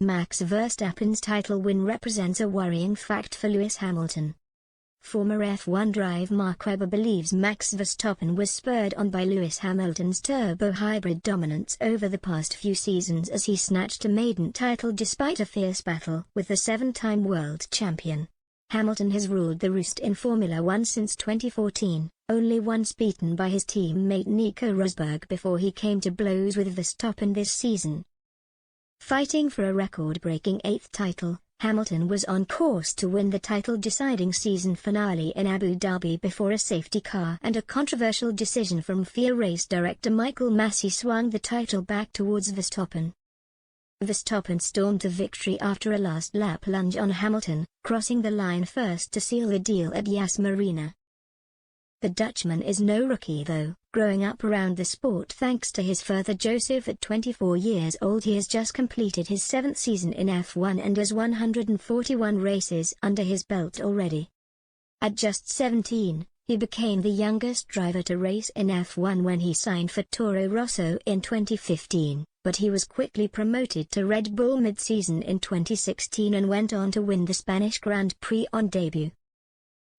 Max Verstappen's title win represents a worrying fact for Lewis Hamilton. Former F1 driver Mark Webber believes Max Verstappen was spurred on by Lewis Hamilton's turbo-hybrid dominance over the past few seasons as he snatched a maiden title despite a fierce battle with the seven-time world champion. Hamilton has ruled the roost in Formula One since 2014, only once beaten by his teammate Nico Rosberg before he came to blows with Verstappen this season. Fighting for a record-breaking 8th title, Hamilton was on course to win the title-deciding season finale in Abu Dhabi before a safety car and a controversial decision from FIA race director Michael Masi swung the title back towards Verstappen. Verstappen stormed to victory after a last-lap lunge on Hamilton, crossing the line first to seal the deal at Yas Marina. The Dutchman is no rookie though, growing up around the sport thanks to his father Joseph. At 24 years old he has just completed his 7th season in F1 and has 141 races under his belt already. At just 17, he became the youngest driver to race in F1 when he signed for Toro Rosso in 2015, but he was quickly promoted to Red Bull mid-season in 2016 and went on to win the Spanish Grand Prix on debut.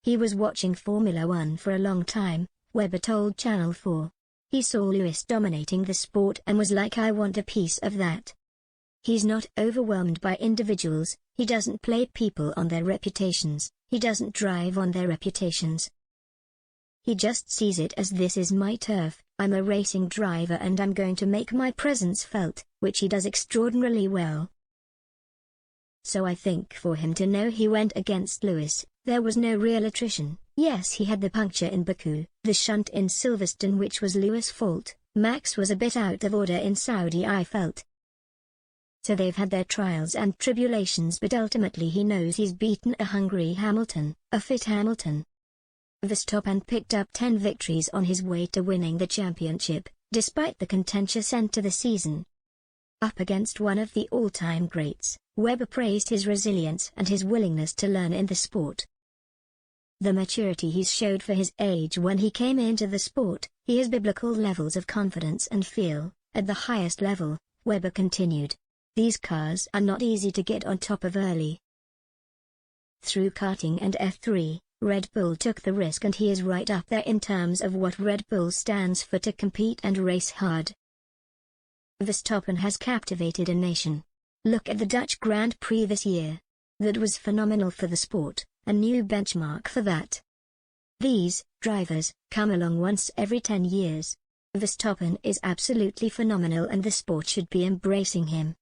He was watching Formula One for a long time, Webber told Channel 4. He saw Lewis dominating the sport and was like, I want a piece of that. He's not overwhelmed by individuals, he doesn't play people on their reputations, he doesn't drive on their reputations. He just sees it as this is my turf, I'm a racing driver and I'm going to make my presence felt, which he does extraordinarily well. So I think for him to know he went against Lewis, there was no real attrition. Yes, he had the puncture in Baku, the shunt in Silverstone which was Lewis' fault. Max was a bit out of order in Saudi, I felt. So they've had their trials and tribulations, but ultimately he knows he's beaten a hungry Hamilton, a fit Hamilton. Verstappen picked up 10 victories on his way to winning the championship, despite the contentious end to the season. Up against one of the all-time greats, Webber praised his resilience and his willingness to learn in the sport. The maturity he's showed for his age when he came into the sport, he has biblical levels of confidence and feel, at the highest level, Webber continued. These cars are not easy to get on top of early. Through karting and F3, Red Bull took the risk and he is right up there in terms of what Red Bull stands for: to compete and race hard. Verstappen has captivated a nation. Look at the Dutch Grand Prix this year. That was phenomenal for the sport, a new benchmark for that. These drivers come along once every 10 years. Verstappen is absolutely phenomenal and the sport should be embracing him.